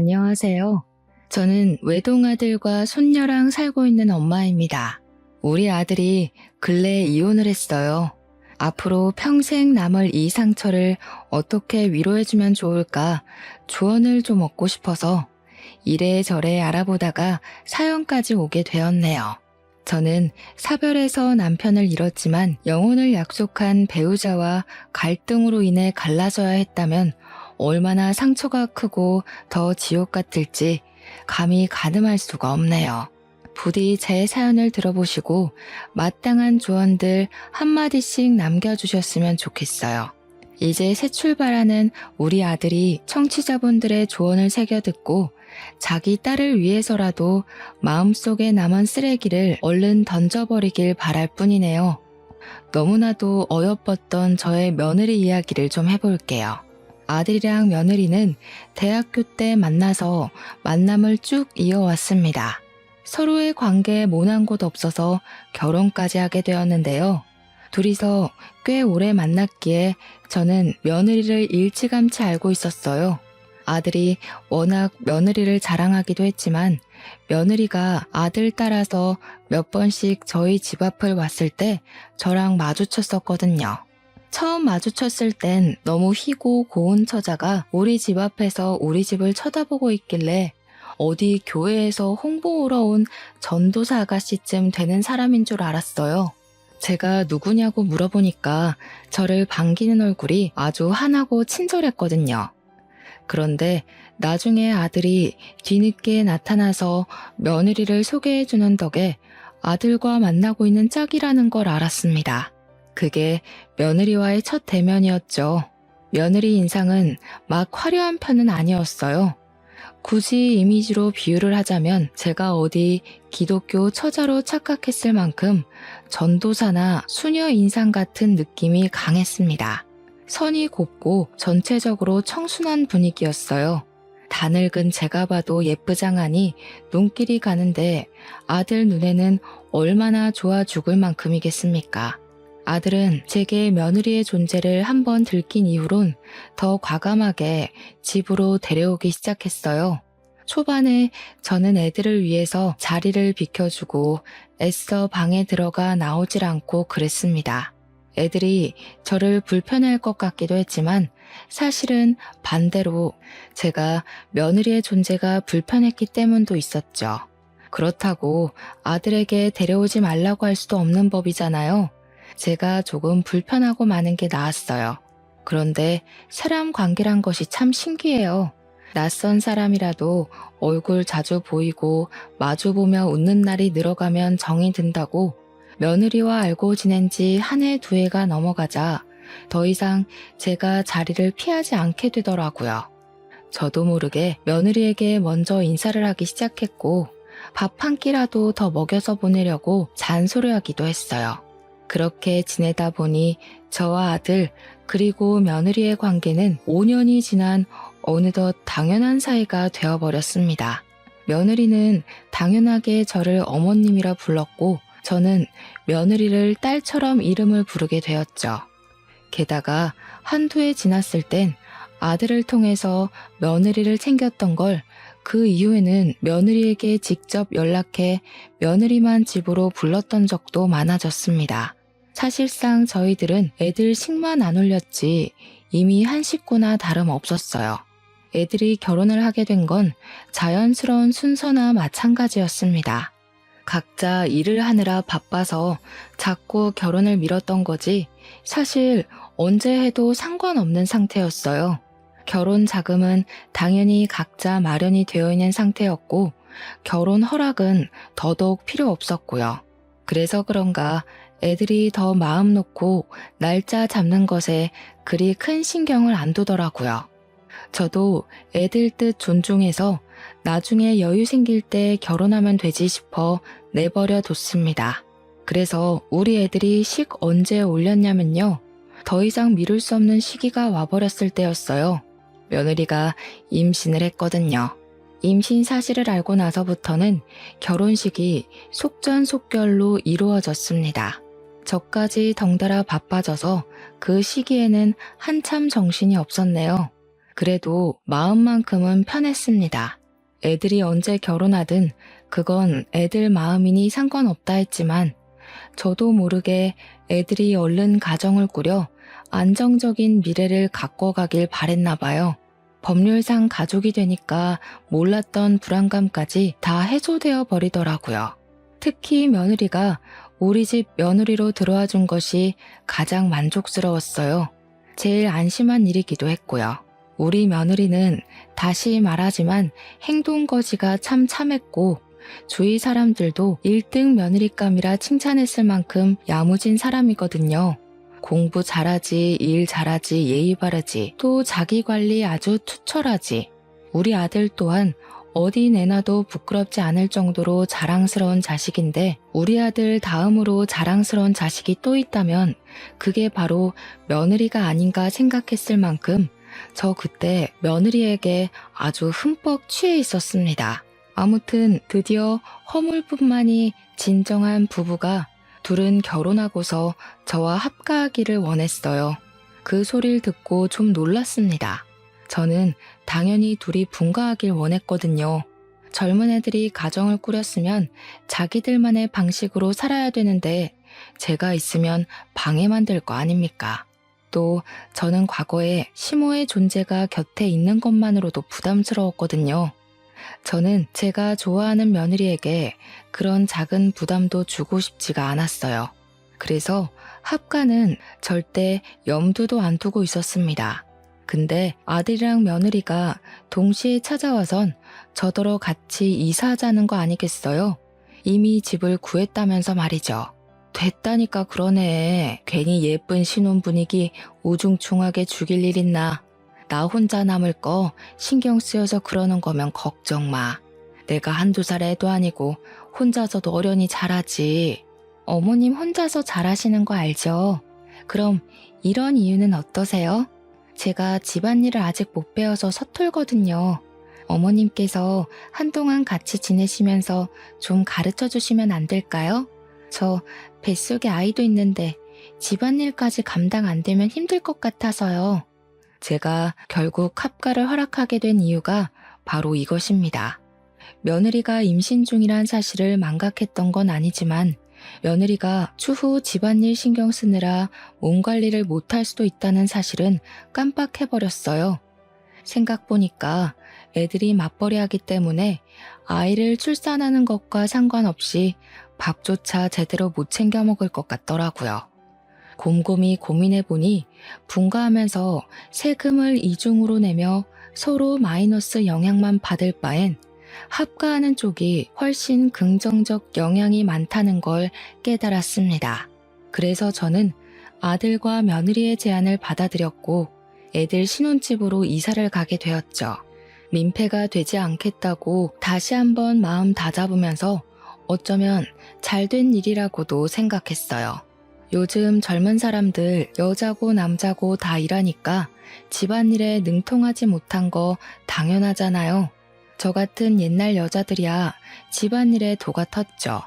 안녕하세요. 저는 외동아들과 손녀랑 살고 있는 엄마입니다. 우리 아들이 근래에 이혼을 했어요. 앞으로 평생 남을 이 상처를 어떻게 위로해주면 좋을까 조언을 좀 얻고 싶어서 이래저래 알아보다가 사연까지 오게 되었네요. 저는 사별해서 남편을 잃었지만 영혼을 약속한 배우자와 갈등으로 인해 갈라져야 했다면 얼마나 상처가 크고 더 지옥 같을지 감히 가늠할 수가 없네요. 부디 제 사연을 들어보시고 마땅한 조언들 한마디씩 남겨주셨으면 좋겠어요. 이제 새 출발하는 우리 아들이 청취자분들의 조언을 새겨 듣고 자기 딸을 위해서라도 마음속에 남은 쓰레기를 얼른 던져버리길 바랄 뿐이네요. 너무나도 어여뻤던 저의 며느리 이야기를 좀 해볼게요. 아들이랑 며느리는 대학교 때 만나서 만남을 쭉 이어왔습니다. 서로의 관계에 모난 곳 없어서 결혼까지 하게 되었는데요. 둘이서 꽤 오래 만났기에 저는 며느리를 일찌감치 알고 있었어요. 아들이 워낙 며느리를 자랑하기도 했지만 며느리가 아들 따라서 몇 번씩 저희 집 앞을 왔을 때 저랑 마주쳤었거든요. 처음 마주쳤을 땐 너무 희고 고운 처자가 우리 집 앞에서 우리 집을 쳐다보고 있길래 어디 교회에서 홍보 오러 온 전도사 아가씨쯤 되는 사람인 줄 알았어요. 제가 누구냐고 물어보니까 저를 반기는 얼굴이 아주 환하고 친절했거든요. 그런데 나중에 아들이 뒤늦게 나타나서 며느리를 소개해주는 덕에 아들과 만나고 있는 짝이라는 걸 알았습니다. 그게 며느리와의 첫 대면이었죠. 며느리 인상은 막 화려한 편은 아니었어요. 굳이 이미지로 비유를 하자면 제가 어디 기독교 처자로 착각했을 만큼 전도사나 수녀 인상 같은 느낌이 강했습니다. 선이 곱고 전체적으로 청순한 분위기였어요. 다 늙은 제가 봐도 예쁘장하니 눈길이 가는데 아들 눈에는 얼마나 좋아 죽을 만큼이겠습니까? 아들은 제게 며느리의 존재를 한번 들킨 이후론 더 과감하게 집으로 데려오기 시작했어요. 초반에 저는 애들을 위해서 자리를 비켜주고 애써 방에 들어가 나오질 않고 그랬습니다. 애들이 저를 불편해할 것 같기도 했지만 사실은 반대로 제가 며느리의 존재가 불편했기 때문도 있었죠. 그렇다고 아들에게 데려오지 말라고 할 수도 없는 법이잖아요. 제가 조금 불편하고 마는 게 나았어요. 그런데 사람 관계란 것이 참 신기해요. 낯선 사람이라도 얼굴 자주 보이고 마주보며 웃는 날이 늘어가면 정이 든다고 며느리와 알고 지낸 지 한 해 두 해가 넘어가자 더 이상 제가 자리를 피하지 않게 되더라고요. 저도 모르게 며느리에게 먼저 인사를 하기 시작했고 밥 한 끼라도 더 먹여서 보내려고 잔소리하기도 했어요. 그렇게 지내다 보니 저와 아들 그리고 며느리의 관계는 5년이 지난 어느덧 당연한 사이가 되어버렸습니다. 며느리는 당연하게 저를 어머님이라 불렀고 저는 며느리를 딸처럼 이름을 부르게 되었죠. 게다가 한두 해 지났을 땐 아들을 통해서 며느리를 챙겼던 걸 그 이후에는 며느리에게 직접 연락해 며느리만 집으로 불렀던 적도 많아졌습니다. 사실상 저희들은 애들 식만 안 올렸지 이미 한 식구나 다름없었어요. 애들이 결혼을 하게 된 건 자연스러운 순서나 마찬가지였습니다. 각자 일을 하느라 바빠서 자꾸 결혼을 미뤘던 거지 사실 언제 해도 상관없는 상태였어요. 결혼 자금은 당연히 각자 마련이 되어 있는 상태였고 결혼 허락은 더더욱 필요 없었고요. 그래서 그런가 애들이 더 마음 놓고 날짜 잡는 것에 그리 큰 신경을 안 두더라고요. 저도 애들 뜻 존중해서 나중에 여유 생길 때 결혼하면 되지 싶어 내버려 뒀습니다. 그래서 우리 애들이 식 언제 올렸냐면요. 더 이상 미룰 수 없는 시기가 와버렸을 때였어요. 며느리가 임신을 했거든요. 임신 사실을 알고 나서부터는 결혼식이 속전속결로 이루어졌습니다. 저까지 덩달아 바빠져서 그 시기에는 한참 정신이 없었네요. 그래도 마음만큼은 편했습니다. 애들이 언제 결혼하든 그건 애들 마음이니 상관없다 했지만 저도 모르게 애들이 얼른 가정을 꾸려 안정적인 미래를 갖고 가길 바랬나 봐요. 법률상 가족이 되니까 몰랐던 불안감까지 다 해소되어 버리더라고요. 특히 며느리가 우리 집 며느리로 들어와 준 것이 가장 만족스러웠어요. 제일 안심한 일이기도 했고요. 우리 며느리는 다시 말하지만 행동거지가 참 참했고 주위 사람들도 1등 며느리감이라 칭찬했을 만큼 야무진 사람이거든요. 공부 잘하지, 일 잘하지, 예의 바르지, 또 자기 관리 아주 투철하지. 우리 아들 또한 어디 내놔도 부끄럽지 않을 정도로 자랑스러운 자식인데 우리 아들 다음으로 자랑스러운 자식이 또 있다면 그게 바로 며느리가 아닌가 생각했을 만큼 저 그때 며느리에게 아주 흠뻑 취해 있었습니다. 아무튼 드디어 허물뿐만이 진정한 부부가 둘은 결혼하고서 저와 합가하기를 원했어요. 그 소리를 듣고 좀 놀랐습니다. 저는 당연히 둘이 분가하길 원했거든요. 젊은 애들이 가정을 꾸렸으면 자기들만의 방식으로 살아야 되는데 제가 있으면 방해만 될 거 아닙니까? 또 저는 과거에 시모의 존재가 곁에 있는 것만으로도 부담스러웠거든요. 저는 제가 좋아하는 며느리에게 그런 작은 부담도 주고 싶지가 않았어요. 그래서 합가는 절대 염두도 안 두고 있었습니다. 근데 아들이랑 며느리가 동시에 찾아와선 저더러 같이 이사하자는 거 아니겠어요? 이미 집을 구했다면서 말이죠. 됐다니까 그러네. 괜히 예쁜 신혼 분위기 우중충하게 죽일 일 있나. 나 혼자 남을 거 신경 쓰여서 그러는 거면 걱정 마. 내가 한두 살 애도 아니고 혼자서도 어련히 잘하지. 어머님 혼자서 잘하시는 거 알죠? 그럼 이런 이유는 어떠세요? 제가 집안일을 아직 못 배워서 서툴거든요. 어머님께서 한동안 같이 지내시면서 좀 가르쳐 주시면 안 될까요? 저 뱃속에 아이도 있는데 집안일까지 감당 안 되면 힘들 것 같아서요. 제가 결국 합가를 허락하게 된 이유가 바로 이것입니다. 며느리가 임신 중이란 사실을 망각했던 건 아니지만 며느리가 추후 집안일 신경 쓰느라 몸 관리를 못할 수도 있다는 사실은 깜빡해버렸어요. 생각보니까 애들이 맞벌이 하기 때문에 아이를 출산하는 것과 상관없이 밥조차 제대로 못 챙겨 먹을 것 같더라고요. 곰곰이 고민해보니 분가하면서 세금을 이중으로 내며 서로 마이너스 영향만 받을 바엔 합가하는 쪽이 훨씬 긍정적 영향이 많다는 걸 깨달았습니다. 그래서 저는 아들과 며느리의 제안을 받아들였고 애들 신혼집으로 이사를 가게 되었죠. 민폐가 되지 않겠다고 다시 한번 마음 다잡으면서 어쩌면 잘된 일이라고도 생각했어요. 요즘 젊은 사람들 여자고 남자고 다 일하니까 집안일에 능통하지 못한 거 당연하잖아요. 저 같은 옛날 여자들이야 집안일에 도가 텄죠.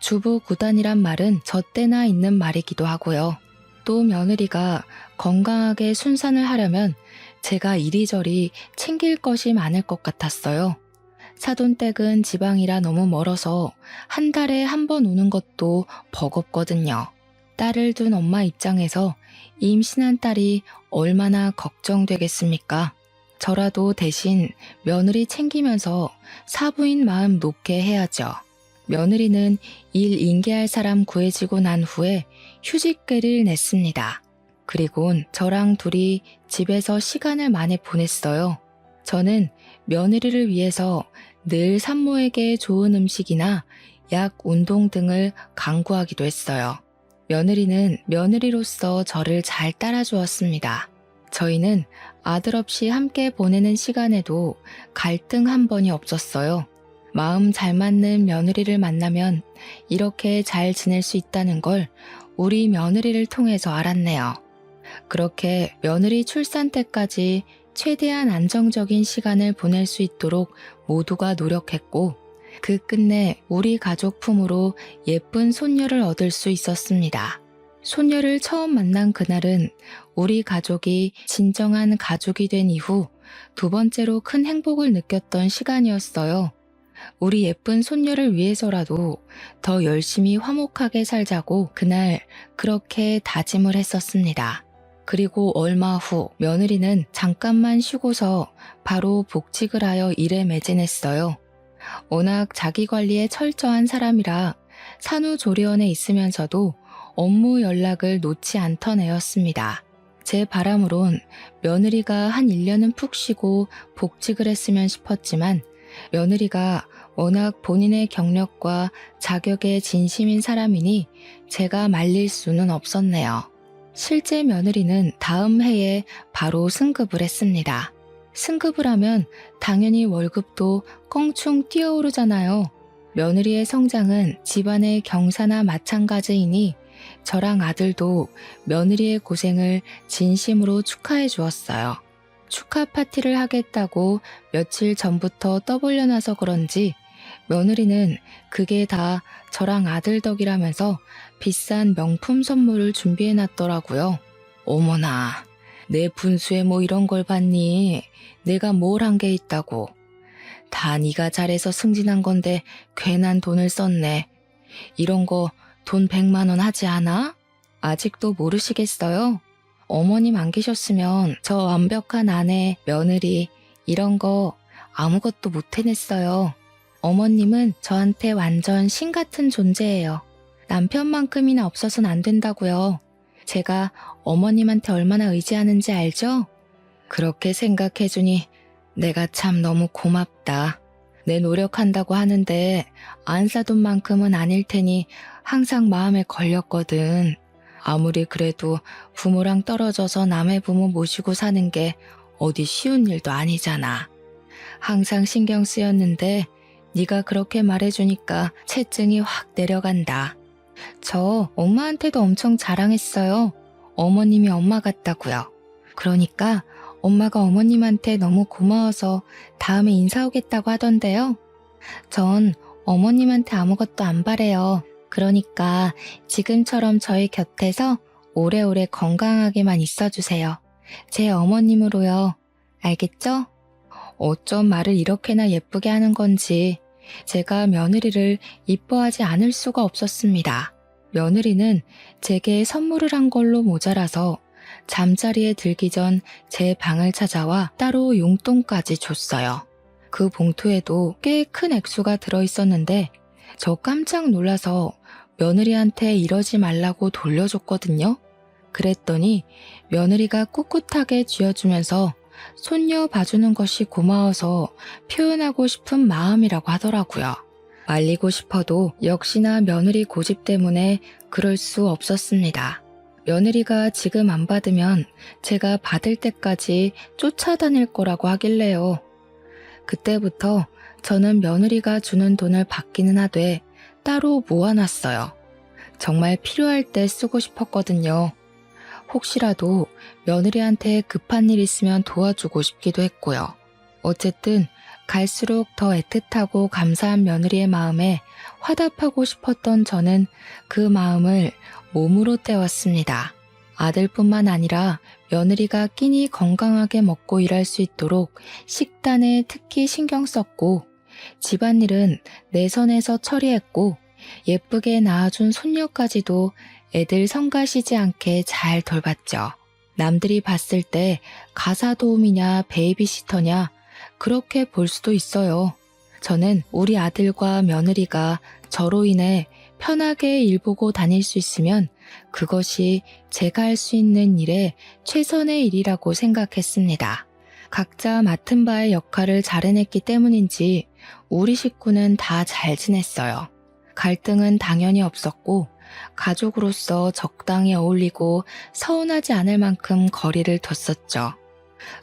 주부 구단이란 말은 저 때나 있는 말이기도 하고요. 또 며느리가 건강하게 순산을 하려면 제가 이리저리 챙길 것이 많을 것 같았어요. 사돈댁은 지방이라 너무 멀어서 한 달에 한 번 오는 것도 버겁거든요. 딸을 둔 엄마 입장에서 임신한 딸이 얼마나 걱정되겠습니까? 저라도 대신 며느리 챙기면서 사부인 마음 놓게 해야죠. 며느리는 일 인계할 사람 구해지고 난 후에 휴직계를 냈습니다. 그리곤 저랑 둘이 집에서 시간을 많이 보냈어요. 저는 며느리를 위해서 늘 산모에게 좋은 음식이나 약, 운동 등을 강구하기도 했어요. 며느리는 며느리로서 저를 잘 따라주었습니다. 저희는 아들 없이 함께 보내는 시간에도 갈등 한 번이 없었어요. 마음 잘 맞는 며느리를 만나면 이렇게 잘 지낼 수 있다는 걸 우리 며느리를 통해서 알았네요. 그렇게 며느리 출산 때까지 최대한 안정적인 시간을 보낼 수 있도록 모두가 노력했고 그 끝내 우리 가족 품으로 예쁜 손녀를 얻을 수 있었습니다. 손녀를 처음 만난 그날은 우리 가족이 진정한 가족이 된 이후 두 번째로 큰 행복을 느꼈던 시간이었어요. 우리 예쁜 손녀를 위해서라도 더 열심히 화목하게 살자고 그날 그렇게 다짐을 했었습니다. 그리고 얼마 후 며느리는 잠깐만 쉬고서 바로 복직을 하여 일에 매진했어요. 워낙 자기 관리에 철저한 사람이라 산후조리원에 있으면서도 업무 연락을 놓지 않던 애였습니다. 제 바람으론 며느리가 한 1년은 푹 쉬고 복직을 했으면 싶었지만 며느리가 워낙 본인의 경력과 자격에 진심인 사람이니 제가 말릴 수는 없었네요. 실제 며느리는 다음 해에 바로 승급을 했습니다. 승급을 하면 당연히 월급도 껑충 뛰어오르잖아요. 며느리의 성장은 집안의 경사나 마찬가지이니 저랑 아들도 며느리의 고생을 진심으로 축하해 주었어요. 축하 파티를 하겠다고 며칠 전부터 떠벌려놔서 그런지 며느리는 그게 다 저랑 아들 덕이라면서 비싼 명품 선물을 준비해놨더라고요. 어머나, 내 분수에 뭐 이런 걸 봤니? 내가 뭘 한 게 있다고. 다 네가 잘해서 승진한 건데 괜한 돈을 썼네. 이런 거 돈 100만 원 하지 않아? 아직도 모르시겠어요? 어머님 안 계셨으면 저 완벽한 아내, 며느리 이런 거 아무것도 못 해냈어요. 어머님은 저한테 완전 신 같은 존재예요. 남편만큼이나 없어서는 안 된다고요. 제가 어머님한테 얼마나 의지하는지 알죠? 그렇게 생각해주니 내가 참 너무 고맙다. 내 노력한다고 하는데 안 사돈 만큼은 아닐 테니 항상 마음에 걸렸거든. 아무리 그래도 부모랑 떨어져서 남의 부모 모시고 사는 게 어디 쉬운 일도 아니잖아. 항상 신경 쓰였는데 네가 그렇게 말해주니까 체증이 확 내려간다. 저 엄마한테도 엄청 자랑했어요. 어머님이 엄마 같다고요. 그러니까 엄마가 어머님한테 너무 고마워서 다음에 인사 오겠다고 하던데요. 전 어머님한테 아무것도 안 바래요. 그러니까 지금처럼 저희 곁에서 오래오래 건강하게만 있어주세요. 제 어머님으로요. 알겠죠? 어쩜 말을 이렇게나 예쁘게 하는 건지 제가 며느리를 이뻐하지 않을 수가 없었습니다. 며느리는 제게 선물을 한 걸로 모자라서 잠자리에 들기 전 제 방을 찾아와 따로 용돈까지 줬어요. 그 봉투에도 꽤 큰 액수가 들어있었는데 저 깜짝 놀라서 며느리한테 이러지 말라고 돌려줬거든요. 그랬더니 며느리가 꿋꿋하게 쥐어주면서 손녀 봐주는 것이 고마워서 표현하고 싶은 마음이라고 하더라고요. 말리고 싶어도 역시나 며느리 고집 때문에 그럴 수 없었습니다. 며느리가 지금 안 받으면 제가 받을 때까지 쫓아다닐 거라고 하길래요. 그때부터 저는 며느리가 주는 돈을 받기는 하되 따로 모아놨어요. 정말 필요할 때 쓰고 싶었거든요. 혹시라도 며느리한테 급한 일 있으면 도와주고 싶기도 했고요. 어쨌든 갈수록 더 애틋하고 감사한 며느리의 마음에 화답하고 싶었던 저는 그 마음을 몸으로 때웠습니다. 아들뿐만 아니라 며느리가 끼니 건강하게 먹고 일할 수 있도록 식단에 특히 신경 썼고 집안일은 내 선에서 처리했고 예쁘게 낳아준 손녀까지도 애들 성가시지 않게 잘 돌봤죠. 남들이 봤을 때 가사 도우미냐 베이비시터냐 그렇게 볼 수도 있어요. 저는 우리 아들과 며느리가 저로 인해 편하게 일 보고 다닐 수 있으면 그것이 제가 할 수 있는 일의 최선의 일이라고 생각했습니다. 각자 맡은 바의 역할을 잘 해냈기 때문인지 우리 식구는 다 잘 지냈어요. 갈등은 당연히 없었고 가족으로서 적당히 어울리고 서운하지 않을 만큼 거리를 뒀었죠.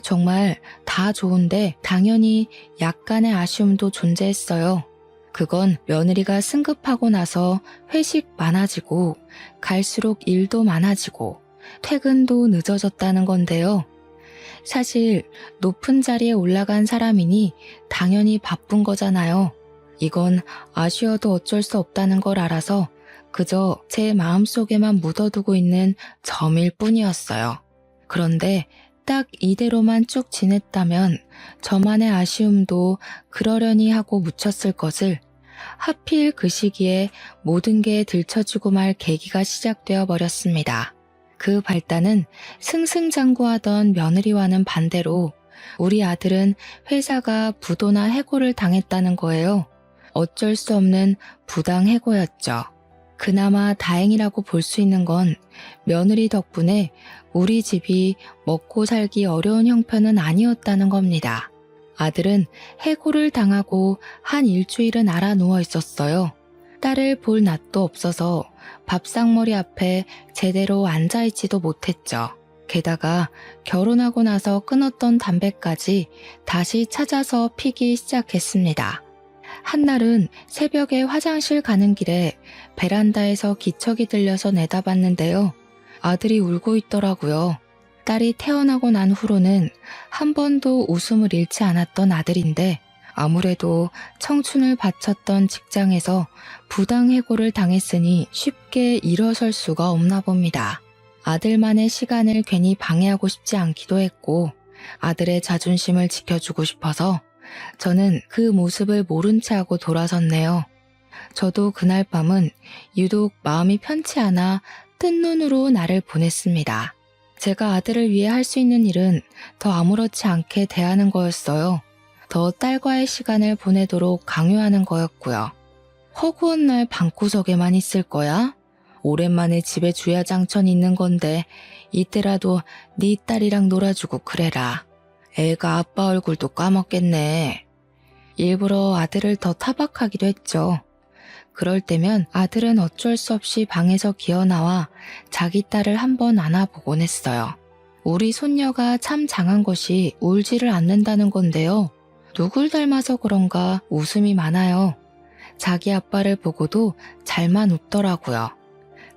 정말 다 좋은데 당연히 약간의 아쉬움도 존재했어요. 그건 며느리가 승급하고 나서 회식 많아지고 갈수록 일도 많아지고 퇴근도 늦어졌다는 건데요. 사실 높은 자리에 올라간 사람이니 당연히 바쁜 거잖아요. 이건 아쉬워도 어쩔 수 없다는 걸 알아서 그저 제 마음속에만 묻어두고 있는 점일 뿐이었어요. 그런데 딱 이대로만 쭉 지냈다면 저만의 아쉬움도 그러려니 하고 묻혔을 것을 하필 그 시기에 모든 게 들춰지고 말 계기가 시작되어 버렸습니다. 그 발단은 승승장구하던 며느리와는 반대로 우리 아들은 회사가 부도나 해고를 당했다는 거예요. 어쩔 수 없는 부당 해고였죠. 그나마 다행이라고 볼 수 있는 건 며느리 덕분에 우리 집이 먹고 살기 어려운 형편은 아니었다는 겁니다. 아들은 해고를 당하고 한 일주일은 알아 누워 있었어요. 딸을 볼 낯도 없어서 밥상머리 앞에 제대로 앉아있지도 못했죠. 게다가 결혼하고 나서 끊었던 담배까지 다시 찾아서 피기 시작했습니다. 한날은 새벽에 화장실 가는 길에 베란다에서 기척이 들려서 내다봤는데요. 아들이 울고 있더라고요. 딸이 태어나고 난 후로는 한 번도 웃음을 잃지 않았던 아들인데 아무래도 청춘을 바쳤던 직장에서 부당해고를 당했으니 쉽게 일어설 수가 없나 봅니다. 아들만의 시간을 괜히 방해하고 싶지 않기도 했고 아들의 자존심을 지켜주고 싶어서 저는 그 모습을 모른 채 하고 돌아섰네요. 저도 그날 밤은 유독 마음이 편치 않아 뜬 눈으로 날을 보냈습니다. 제가 아들을 위해 할 수 있는 일은 더 아무렇지 않게 대하는 거였어요. 더 딸과의 시간을 보내도록 강요하는 거였고요. 허구한 날 방구석에만 있을 거야? 오랜만에 집에 주야장천 있는 건데 이때라도 네 딸이랑 놀아주고 그래라. 애가 아빠 얼굴도 까먹겠네. 일부러 아들을 더 타박하기도 했죠. 그럴 때면 아들은 어쩔 수 없이 방에서 기어나와 자기 딸을 한번 안아보곤 했어요. 우리 손녀가 참 장한 것이 울지를 않는다는 건데요. 누굴 닮아서 그런가 웃음이 많아요. 자기 아빠를 보고도 잘만 웃더라고요.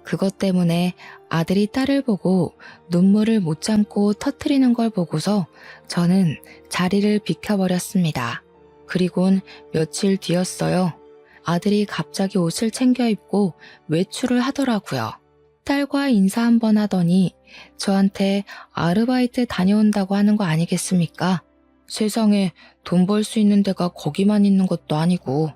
그것 때문에 아들이 딸을 보고 눈물을 못 참고 터트리는 걸 보고서 저는 자리를 비켜버렸습니다. 그리곤 며칠 뒤였어요. 아들이 갑자기 옷을 챙겨 입고 외출을 하더라고요. 딸과 인사 한번 하더니 저한테 아르바이트 다녀온다고 하는 거 아니겠습니까? 세상에 돈 벌 수 있는 데가 거기만 있는 것도 아니고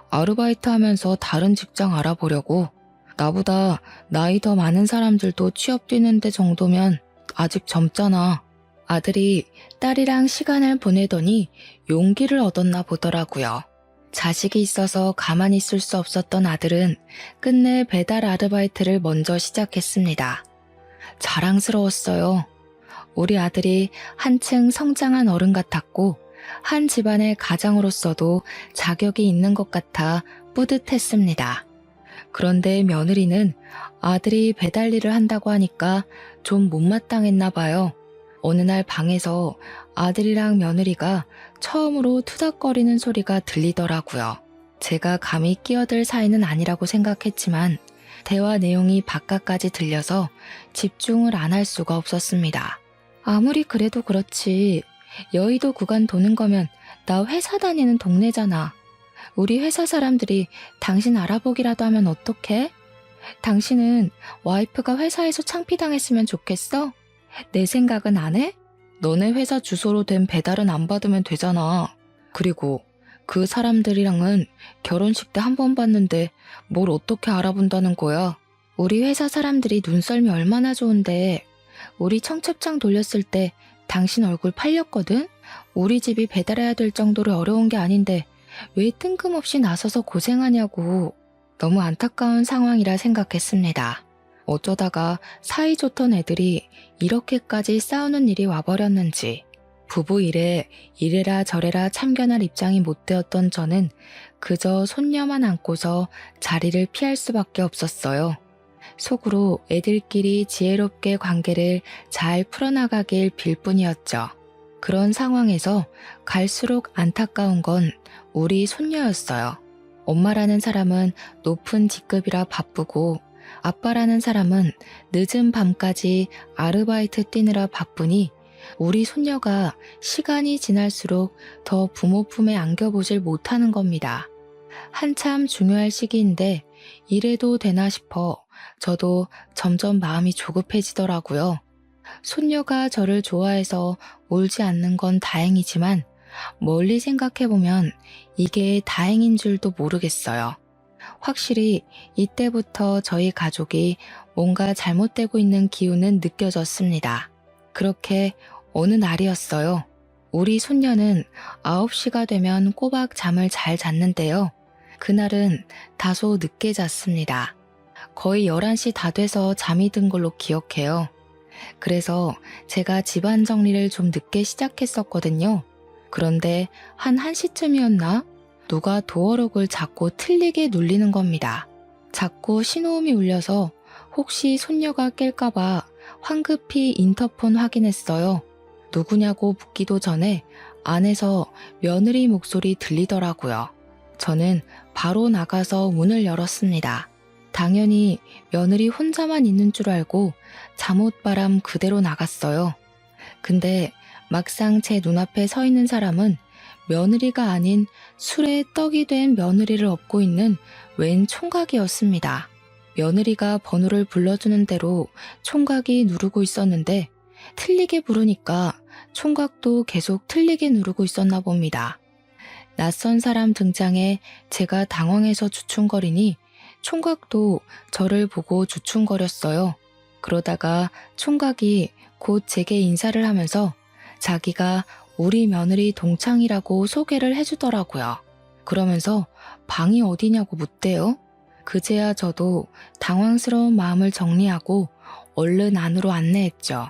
아르바이트 하면서 다른 직장 알아보려고. 나보다 나이 더 많은 사람들도 취업 뛰는데 정도면 아직 젊잖아. 아들이 딸이랑 시간을 보내더니 용기를 얻었나 보더라고요. 자식이 있어서 가만히 있을 수 없었던 아들은 끝내 배달 아르바이트를 먼저 시작했습니다. 자랑스러웠어요. 우리 아들이 한층 성장한 어른 같았고 한 집안의 가장으로서도 자격이 있는 것 같아 뿌듯했습니다. 그런데 며느리는 아들이 배달 일을 한다고 하니까 좀 못마땅했나 봐요. 어느 날 방에서 아들이랑 며느리가 처음으로 투닥거리는 소리가 들리더라고요. 제가 감히 끼어들 사이는 아니라고 생각했지만 대화 내용이 바깥까지 들려서 집중을 안 할 수가 없었습니다. 아무리 그래도 그렇지 여의도 구간 도는 거면 나 회사 다니는 동네잖아. 우리 회사 사람들이 당신 알아보기라도 하면 어떡해? 당신은 와이프가 회사에서 창피당했으면 좋겠어? 내 생각은 안 해? 너네 회사 주소로 된 배달은 안 받으면 되잖아. 그리고 그 사람들이랑은 결혼식 때 한 번 봤는데 뭘 어떻게 알아본다는 거야? 우리 회사 사람들이 눈썰미 얼마나 좋은데 우리 청첩장 돌렸을 때 당신 얼굴 팔렸거든? 우리 집이 배달해야 될 정도로 어려운 게 아닌데 왜 뜬금없이 나서서 고생하냐고. 너무 안타까운 상황이라 생각했습니다. 어쩌다가 사이좋던 애들이 이렇게까지 싸우는 일이 와버렸는지. 부부 일에 이래라 저래라 참견할 입장이 못 되었던 저는 그저 손녀만 안고서 자리를 피할 수밖에 없었어요. 속으로 애들끼리 지혜롭게 관계를 잘 풀어나가길 빌 뿐이었죠. 그런 상황에서 갈수록 안타까운 건 우리 손녀였어요. 엄마라는 사람은 높은 직급이라 바쁘고 아빠라는 사람은 늦은 밤까지 아르바이트 뛰느라 바쁘니 우리 손녀가 시간이 지날수록 더 부모 품에 안겨보질 못하는 겁니다. 한참 중요할 시기인데 이래도 되나 싶어 저도 점점 마음이 조급해지더라고요. 손녀가 저를 좋아해서 울지 않는 건 다행이지만 멀리 생각해보면 이게 다행인 줄도 모르겠어요. 확실히 이때부터 저희 가족이 뭔가 잘못되고 있는 기운은 느껴졌습니다. 그렇게 어느 날이었어요. 우리 손녀는 9시가 되면 꼬박 잠을 잘 잤는데요. 그날은 다소 늦게 잤습니다. 거의 11시 다 돼서 잠이 든 걸로 기억해요. 그래서 제가 집안 정리를 좀 늦게 시작했었거든요. 그런데 한 1시쯤이었나? 누가 도어록을 자꾸 틀리게 눌리는 겁니다. 자꾸 신호음이 울려서 혹시 손녀가 깰까봐 황급히 인터폰 확인했어요. 누구냐고 묻기도 전에 안에서 며느리 목소리 들리더라고요. 저는 바로 나가서 문을 열었습니다. 당연히 며느리 혼자만 있는 줄 알고 잠옷바람 그대로 나갔어요. 근데 막상 제 눈앞에 서 있는 사람은 며느리가 아닌 술에 떡이 된 며느리를 업고 있는 웬 총각이었습니다. 며느리가 번호를 불러주는 대로 총각이 누르고 있었는데 틀리게 부르니까 총각도 계속 틀리게 누르고 있었나 봅니다. 낯선 사람 등장에 제가 당황해서 주춤거리니 총각도 저를 보고 주춤거렸어요. 그러다가 총각이 곧 제게 인사를 하면서 자기가 우리 며느리 동창이라고 소개를 해주더라고요. 그러면서 방이 어디냐고 묻대요. 그제야 저도 당황스러운 마음을 정리하고 얼른 안으로 안내했죠.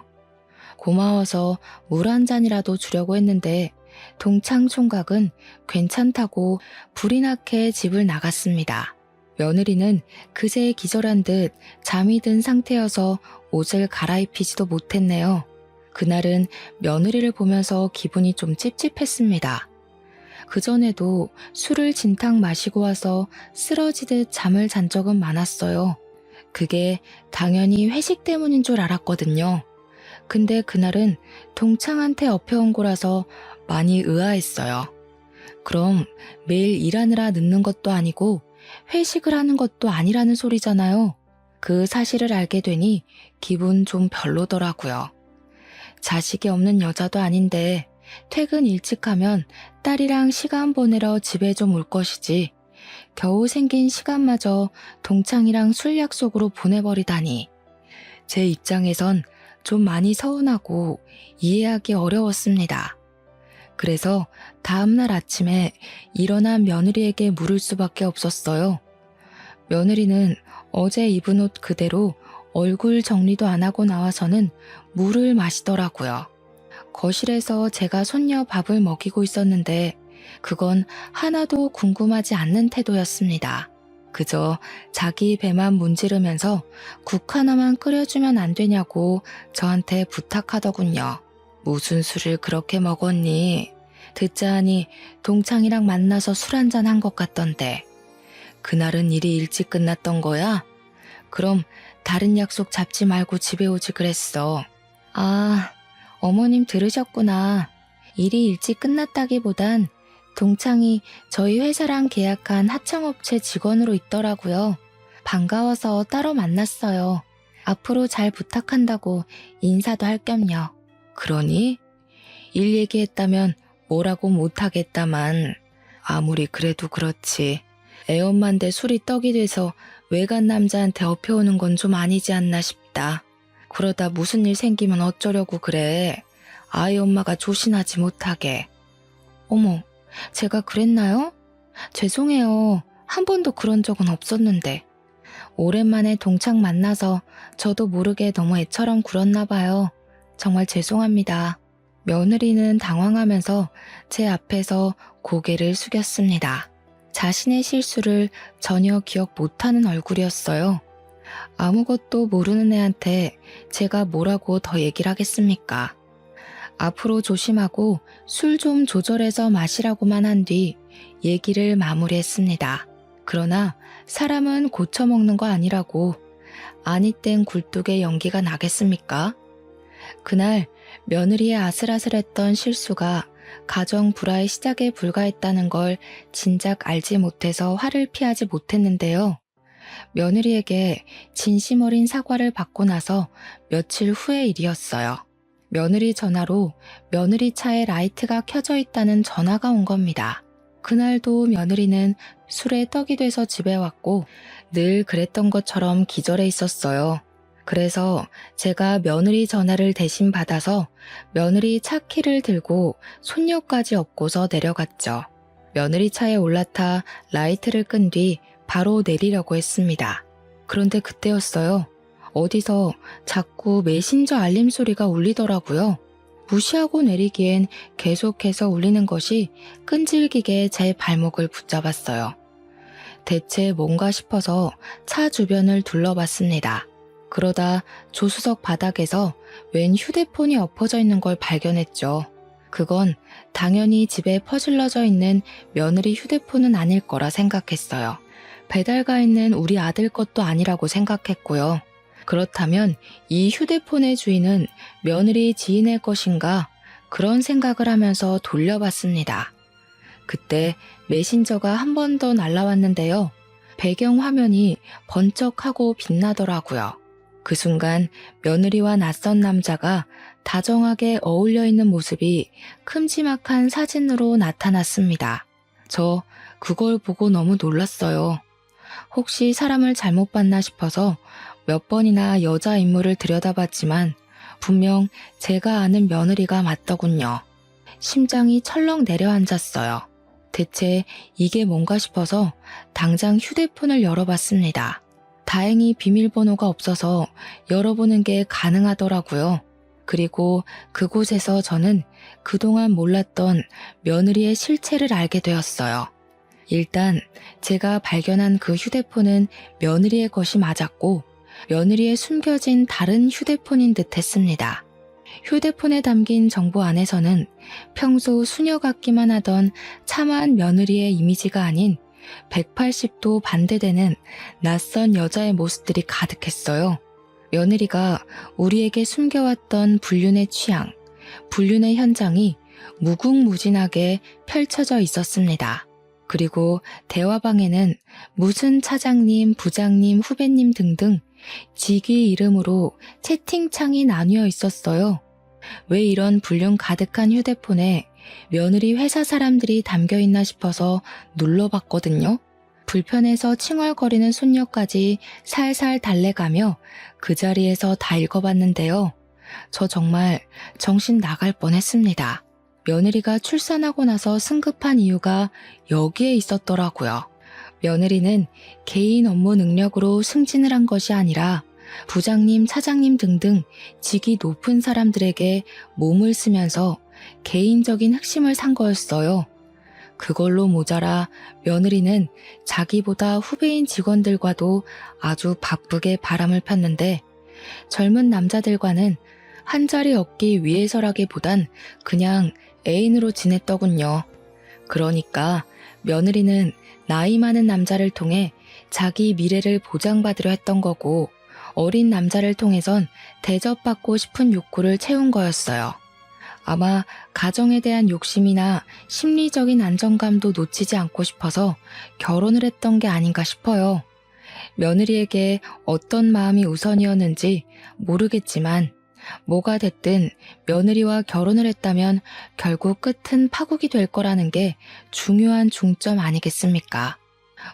고마워서 물 한 잔이라도 주려고 했는데 동창 총각은 괜찮다고 불이 나게 집을 나갔습니다. 며느리는 그새 기절한 듯 잠이 든 상태여서 옷을 갈아입히지도 못했네요. 그날은 며느리를 보면서 기분이 좀 찝찝했습니다. 그전에도 술을 진탕 마시고 와서 쓰러지듯 잠을 잔 적은 많았어요. 그게 당연히 회식 때문인 줄 알았거든요. 근데 그날은 동창한테 업혀온 거라서 많이 의아했어요. 그럼 매일 일하느라 늦는 것도 아니고 회식을 하는 것도 아니라는 소리잖아요. 그 사실을 알게 되니 기분 좀 별로더라고요. 자식이 없는 여자도 아닌데 퇴근 일찍 하면 딸이랑 시간 보내러 집에 좀 올 것이지 겨우 생긴 시간마저 동창이랑 술 약속으로 보내버리다니. 제 입장에선 좀 많이 서운하고 이해하기 어려웠습니다. 그래서 다음날 아침에 일어난 며느리에게 물을 수밖에 없었어요. 며느리는 어제 입은 옷 그대로 얼굴 정리도 안 하고 나와서는 물을 마시더라고요. 거실에서 제가 손녀 밥을 먹이고 있었는데 그건 하나도 궁금하지 않는 태도였습니다. 그저 자기 배만 문지르면서 국 하나만 끓여주면 안 되냐고 저한테 부탁하더군요. 무슨 술을 그렇게 먹었니? 듣자 하니 동창이랑 만나서 술 한잔 한 것 같던데. 그날은 일이 일찍 끝났던 거야? 그럼 다른 약속 잡지 말고 집에 오지 그랬어. 아, 어머님 들으셨구나. 일이 일찍 끝났다기보단 동창이 저희 회사랑 계약한 하청업체 직원으로 있더라고요. 반가워서 따로 만났어요. 앞으로 잘 부탁한다고 인사도 할 겸요. 그러니? 일 얘기했다면 뭐라고 못하겠다만 아무리 그래도 그렇지. 애엄마인데 술이 떡이 돼서 외간 남자한테 업혀오는 건 좀 아니지 않나 싶다. 그러다 무슨 일 생기면 어쩌려고 그래. 아이 엄마가 조신하지 못하게. 어머, 제가 그랬나요? 죄송해요. 한 번도 그런 적은 없었는데. 오랜만에 동창 만나서 저도 모르게 너무 애처럼 굴었나 봐요. 정말 죄송합니다. 며느리는 당황하면서 제 앞에서 고개를 숙였습니다. 자신의 실수를 전혀 기억 못하는 얼굴이었어요. 아무것도 모르는 애한테 제가 뭐라고 더 얘기를 하겠습니까? 앞으로 조심하고 술 좀 조절해서 마시라고만 한 뒤 얘기를 마무리했습니다. 그러나 사람은 고쳐먹는 거 아니라고. 아니 땐 굴뚝에 연기가 나겠습니까? 그날 며느리의 아슬아슬했던 실수가 가정 불화의 시작에 불과했다는 걸 진작 알지 못해서 화를 피하지 못했는데요. 며느리에게 진심 어린 사과를 받고 나서 며칠 후의 일이었어요. 며느리 전화로 며느리 차에 라이트가 켜져 있다는 전화가 온 겁니다. 그날도 며느리는 술에 떡이 돼서 집에 왔고 늘 그랬던 것처럼 기절해 있었어요. 그래서 제가 며느리 전화를 대신 받아서 며느리 차 키를 들고 손녀까지 업고서 내려갔죠. 며느리 차에 올라타 라이트를 끈 뒤 바로 내리려고 했습니다. 그런데 그때였어요. 어디서 자꾸 메신저 알림 소리가 울리더라고요. 무시하고 내리기엔 계속해서 울리는 것이 끈질기게 제 발목을 붙잡았어요. 대체 뭔가 싶어서 차 주변을 둘러봤습니다. 그러다 조수석 바닥에서 웬 휴대폰이 엎어져 있는 걸 발견했죠. 그건 당연히 집에 퍼질러져 있는 며느리 휴대폰은 아닐 거라 생각했어요. 배달가 있는 우리 아들 것도 아니라고 생각했고요. 그렇다면 이 휴대폰의 주인은 며느리 지인의 것인가? 그런 생각을 하면서 돌려봤습니다. 그때 메신저가 한 번 더 날라왔는데요. 배경 화면이 번쩍하고 빛나더라고요. 그 순간 며느리와 낯선 남자가 다정하게 어울려 있는 모습이 큼지막한 사진으로 나타났습니다. 저 그걸 보고 너무 놀랐어요. 혹시 사람을 잘못 봤나 싶어서 몇 번이나 여자 인물을 들여다봤지만 분명 제가 아는 며느리가 맞더군요. 심장이 철렁 내려앉았어요. 대체 이게 뭔가 싶어서 당장 휴대폰을 열어봤습니다. 다행히 비밀번호가 없어서 열어보는 게 가능하더라고요. 그리고 그곳에서 저는 그동안 몰랐던 며느리의 실체를 알게 되었어요. 일단 제가 발견한 그 휴대폰은 며느리의 것이 맞았고 며느리의 숨겨진 다른 휴대폰인 듯 했습니다. 휴대폰에 담긴 정보 안에서는 평소 수녀 같기만 하던 참한 며느리의 이미지가 아닌 180도 반대되는 낯선 여자의 모습들이 가득했어요. 며느리가 우리에게 숨겨왔던 불륜의 취향, 불륜의 현장이 무궁무진하게 펼쳐져 있었습니다. 그리고 대화방에는 무슨 차장님, 부장님, 후배님 등등 직위 이름으로 채팅창이 나뉘어 있었어요. 왜 이런 불륜 가득한 휴대폰에 며느리 회사 사람들이 담겨 있나 싶어서 눌러봤거든요. 불편해서 칭얼거리는 손녀까지 살살 달래가며 그 자리에서 다 읽어봤는데요. 저 정말 정신 나갈 뻔했습니다. 며느리가 출산하고 나서 승급한 이유가 여기에 있었더라고요. 며느리는 개인 업무 능력으로 승진을 한 것이 아니라 부장님, 차장님 등등 직위 높은 사람들에게 몸을 쓰면서 개인적인 흑심을 산 거였어요. 그걸로 모자라 며느리는 자기보다 후배인 직원들과도 아주 바쁘게 바람을 폈는데 젊은 남자들과는 한 자리 얻기 위해서라기보단 그냥 애인으로 지냈더군요. 그러니까 며느리는 나이 많은 남자를 통해 자기 미래를 보장받으려 했던 거고 어린 남자를 통해선 대접받고 싶은 욕구를 채운 거였어요. 아마 가정에 대한 욕심이나 심리적인 안정감도 놓치지 않고 싶어서 결혼을 했던 게 아닌가 싶어요. 며느리에게 어떤 마음이 우선이었는지 모르겠지만 뭐가 됐든 며느리와 결혼을 했다면 결국 끝은 파국이 될 거라는 게 중요한 중점 아니겠습니까?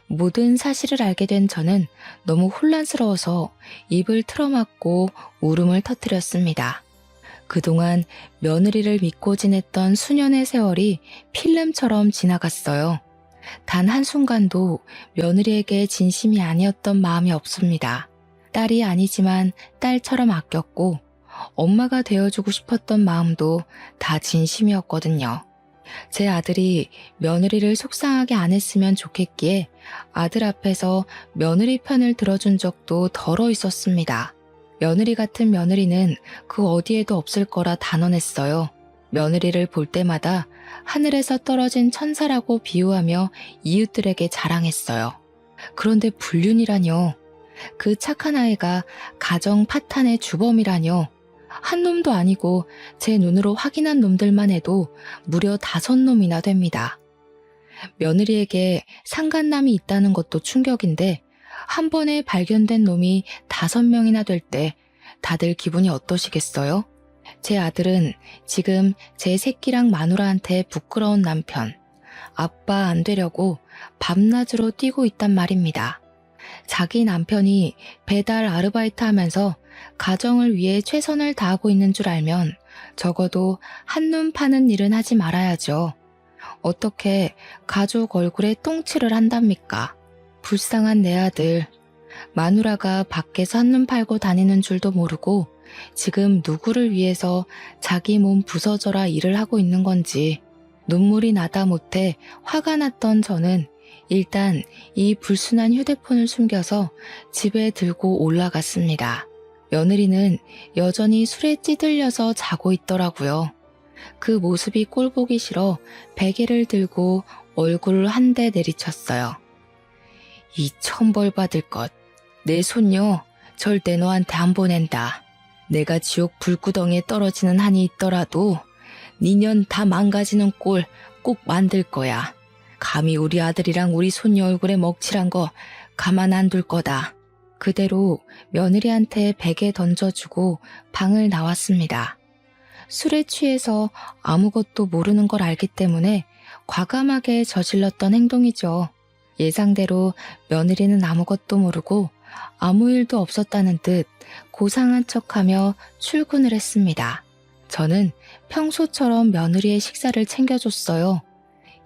모든 사실을 알게 된 저는 너무 혼란스러워서 입을 틀어막고 울음을 터뜨렸습니다. 그동안 며느리를 믿고 지냈던 수년의 세월이 필름처럼 지나갔어요. 단 한순간도 며느리에게 진심이 아니었던 마음이 없습니다. 딸이 아니지만 딸처럼 아꼈고 엄마가 되어주고 싶었던 마음도 다 진심이었거든요. 제 아들이 며느리를 속상하게 안 했으면 좋겠기에 아들 앞에서 며느리 편을 들어준 적도 덜어 있었습니다. 며느리 같은 며느리는 그 어디에도 없을 거라 단언했어요. 며느리를 볼 때마다 하늘에서 떨어진 천사라고 비유하며 이웃들에게 자랑했어요. 그런데 불륜이라뇨. 그 착한 아이가 가정 파탄의 주범이라뇨. 한 놈도 아니고 제 눈으로 확인한 놈들만 해도 무려 5놈이나 됩니다. 며느리에게 상간남이 있다는 것도 충격인데 한 번에 발견된 놈이 5명이나 될 때 다들 기분이 어떠시겠어요? 제 아들은 지금 제 새끼랑 마누라한테 부끄러운 남편, 아빠 안 되려고 밤낮으로 뛰고 있단 말입니다. 자기 남편이 배달 아르바이트 하면서 가정을 위해 최선을 다하고 있는 줄 알면 적어도 한눈 파는 일은 하지 말아야죠. 어떻게 가족 얼굴에 똥칠을 한답니까? 불쌍한 내 아들. 마누라가 밖에서 한눈 팔고 다니는 줄도 모르고 지금 누구를 위해서 자기 몸 부서져라 일을 하고 있는 건지 눈물이 나다 못해 화가 났던 저는 일단 이 불순한 휴대폰을 숨겨서 집에 들고 올라갔습니다. 며느리는 여전히 술에 찌들려서 자고 있더라고요. 그 모습이 꼴보기 싫어 베개를 들고 얼굴을 한 대 내리쳤어요. 이 천벌 받을 것. 내 손녀 절대 너한테 안 보낸다. 내가 지옥 불구덩이에 떨어지는 한이 있더라도 니년 다 망가지는 꼴 꼭 만들 거야. 감히 우리 아들이랑 우리 손녀 얼굴에 먹칠한 거 가만 안 둘 거다. 그대로 며느리한테 베개 던져주고 방을 나왔습니다. 술에 취해서 아무것도 모르는 걸 알기 때문에 과감하게 저질렀던 행동이죠. 예상대로 며느리는 아무것도 모르고 아무 일도 없었다는 듯 고상한 척하며 출근을 했습니다. 저는 평소처럼 며느리의 식사를 챙겨줬어요.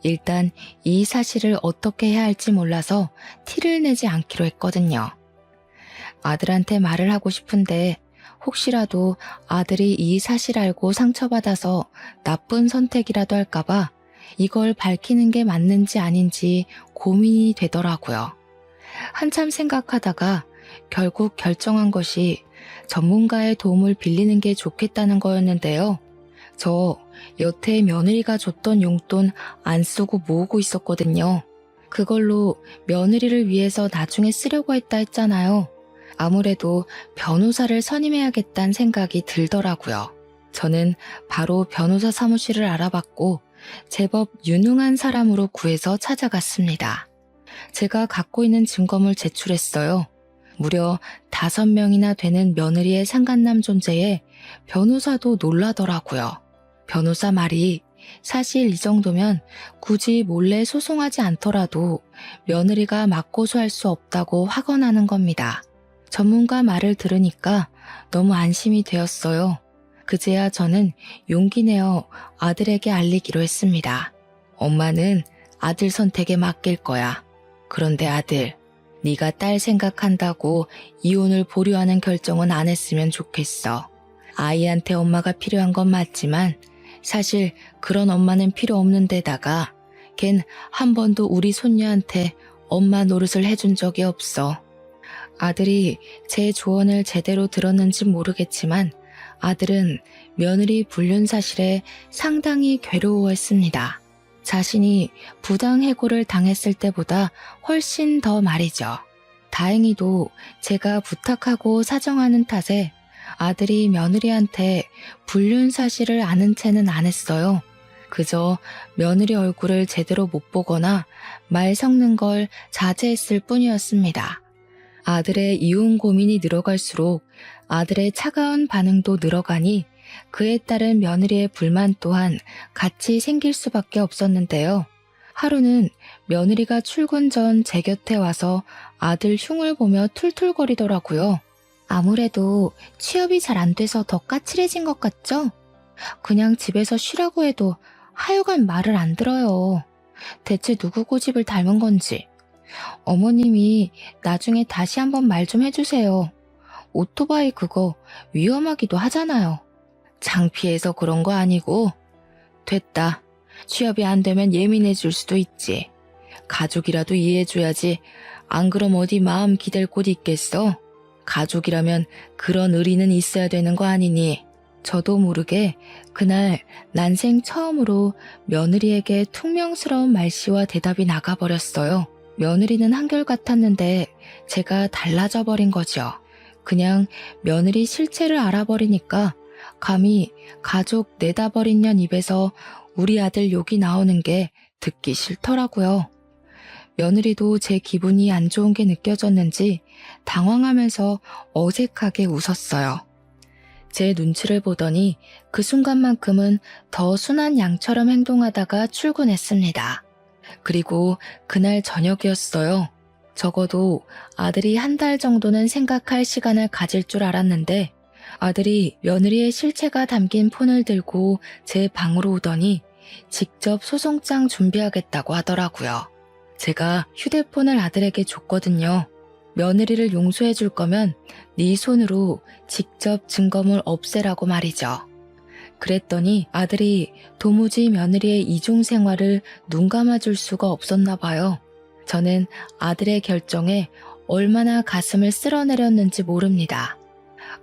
일단 이 사실을 어떻게 해야 할지 몰라서 티를 내지 않기로 했거든요. 아들한테 말을 하고 싶은데 혹시라도 아들이 이 사실 알고 상처받아서 나쁜 선택이라도 할까봐 이걸 밝히는 게 맞는지 아닌지 고민이 되더라고요. 한참 생각하다가 결국 결정한 것이 전문가의 도움을 빌리는 게 좋겠다는 거였는데요. 저 여태 며느리가 줬던 용돈 안 쓰고 모으고 있었거든요. 그걸로 며느리를 위해서 나중에 쓰려고 했다 했잖아요. 아무래도 변호사를 선임해야겠다는 생각이 들더라고요. 저는 바로 변호사 사무실을 알아봤고 제법 유능한 사람으로 구해서 찾아갔습니다. 제가 갖고 있는 증거물 제출했어요. 무려 5명이나 되는 며느리의 상간남 존재에 변호사도 놀라더라고요. 변호사 말이 사실 이 정도면 굳이 몰래 소송하지 않더라도 며느리가 맞고소할 수 없다고 확언하는 겁니다. 전문가 말을 들으니까 너무 안심이 되었어요. 그제야 저는 용기 내어 아들에게 알리기로 했습니다. 엄마는 아들 선택에 맡길 거야. 그런데 아들, 네가 딸 생각한다고 이혼을 보류하는 결정은 안 했으면 좋겠어. 아이한테 엄마가 필요한 건 맞지만 사실 그런 엄마는 필요 없는 데다가 걘 한 번도 우리 손녀한테 엄마 노릇을 해준 적이 없어. 아들이 제 조언을 제대로 들었는지 모르겠지만 아들은 며느리 불륜 사실에 상당히 괴로워했습니다. 자신이 부당해고를 당했을 때보다 훨씬 더 말이죠. 다행히도 제가 부탁하고 사정하는 탓에 아들이 며느리한테 불륜 사실을 아는 채는 안 했어요. 그저 며느리 얼굴을 제대로 못 보거나 말 섞는 걸 자제했을 뿐이었습니다. 아들의 이혼 고민이 늘어갈수록 아들의 차가운 반응도 늘어가니 그에 따른 며느리의 불만 또한 같이 생길 수밖에 없었는데요. 하루는 며느리가 출근 전 제 곁에 와서 아들 흉을 보며 툴툴거리더라고요. 아무래도 취업이 잘 안 돼서 더 까칠해진 것 같죠? 그냥 집에서 쉬라고 해도 하여간 말을 안 들어요. 대체 누구 고집을 닮은 건지. 어머님이 나중에 다시 한번 말 좀 해주세요. 오토바이 그거 위험하기도 하잖아요. 창피해서 그런 거 아니고. 됐다. 취업이 안 되면 예민해질 수도 있지. 가족이라도 이해해줘야지. 안 그럼 어디 마음 기댈 곳 있겠어? 가족이라면 그런 의리는 있어야 되는 거 아니니. 저도 모르게 그날 난생 처음으로 며느리에게 퉁명스러운 말씨와 대답이 나가버렸어요. 며느리는 한결같았는데 제가 달라져 버린 거죠. 그냥 며느리 실체를 알아버리니까 감히 가족 내다버린 년 입에서 우리 아들 욕이 나오는 게 듣기 싫더라고요. 며느리도 제 기분이 안 좋은 게 느껴졌는지 당황하면서 어색하게 웃었어요. 제 눈치를 보더니 그 순간만큼은 더 순한 양처럼 행동하다가 출근했습니다. 그리고 그날 저녁이었어요. 적어도 아들이 한 달 정도는 생각할 시간을 가질 줄 알았는데 아들이 며느리의 실체가 담긴 폰을 들고 제 방으로 오더니 직접 소송장 준비하겠다고 하더라고요. 제가 휴대폰을 아들에게 줬거든요. 며느리를 용서해 줄 거면 네 손으로 직접 증거물 없애라고 말이죠. 그랬더니 아들이 도무지 며느리의 이중 생활을 눈 감아줄 수가 없었나 봐요. 저는 아들의 결정에 얼마나 가슴을 쓸어내렸는지 모릅니다.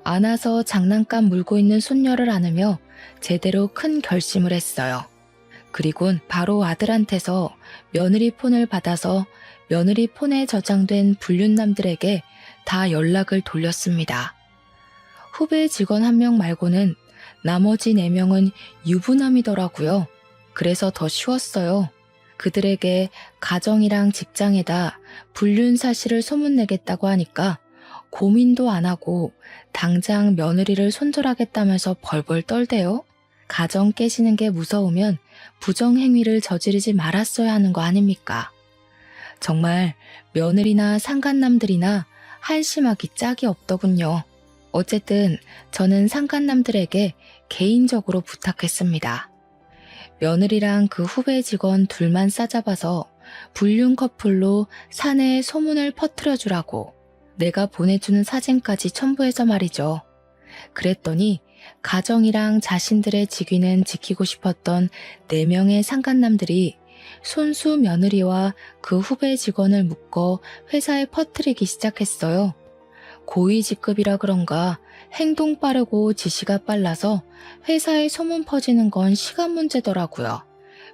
안아서 장난감 물고 있는 손녀를 안으며 제대로 큰 결심을 했어요. 그리곤 바로 아들한테서 며느리 폰을 받아서 며느리 폰에 저장된 불륜남들에게 다 연락을 돌렸습니다. 후배 직원 1명 말고는 나머지 4명은 유부남이더라고요. 그래서 더 쉬웠어요. 그들에게 가정이랑 직장에다 불륜 사실을 소문내겠다고 하니까 고민도 안 하고 당장 며느리를 손절하겠다면서 벌벌 떨대요. 가정 깨지는 게 무서우면 부정행위를 저지르지 말았어야 하는 거 아닙니까? 정말 며느리나 상간남들이나 한심하기 짝이 없더군요. 어쨌든 저는 상간남들에게 개인적으로 부탁했습니다. 며느리랑 그 후배 직원 둘만 싸잡아서 불륜 커플로 사내에 소문을 퍼뜨려주라고 내가 보내주는 사진까지 첨부해서 말이죠. 그랬더니 가정이랑 자신들의 직위는 지키고 싶었던 4명의 상간남들이 손수 며느리와 그 후배 직원을 묶어 회사에 퍼뜨리기 시작했어요. 고위직급이라 그런가 행동 빠르고 지시가 빨라서 회사에 소문 퍼지는 건 시간 문제더라고요.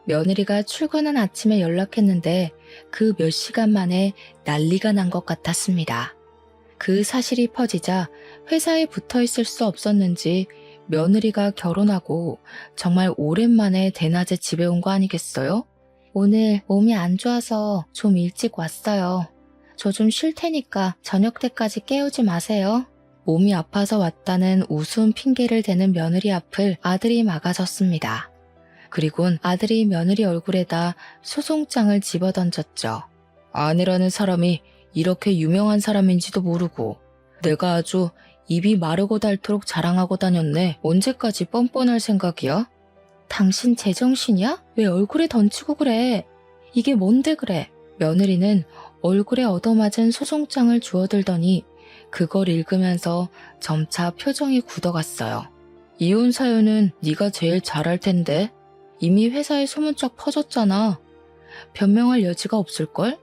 며느리가 출근한 아침에 연락했는데 그 몇 시간 만에 난리가 난 것 같았습니다. 그 사실이 퍼지자 회사에 붙어 있을 수 없었는지 며느리가 결혼하고 정말 오랜만에 대낮에 집에 온 거 아니겠어요? 오늘 몸이 안 좋아서 좀 일찍 왔어요. 저 좀 쉴 테니까 저녁 때까지 깨우지 마세요. 몸이 아파서 왔다는 우스운 핑계를 대는 며느리 앞을 아들이 막아섰습니다. 그리곤 아들이 며느리 얼굴에다 소송장을 집어던졌죠. 아내라는 사람이 이렇게 유명한 사람인지도 모르고 내가 아주 입이 마르고 닳도록 자랑하고 다녔네. 언제까지 뻔뻔할 생각이야? 당신 제정신이야? 왜 얼굴에 던지고 그래? 이게 뭔데 그래? 며느리는 얼굴에 얻어맞은 소송장을 주워들더니 그걸 읽으면서 점차 표정이 굳어갔어요. 이혼 사유는 네가 제일 잘할 텐데 이미 회사에 소문짝 퍼졌잖아. 변명할 여지가 없을걸?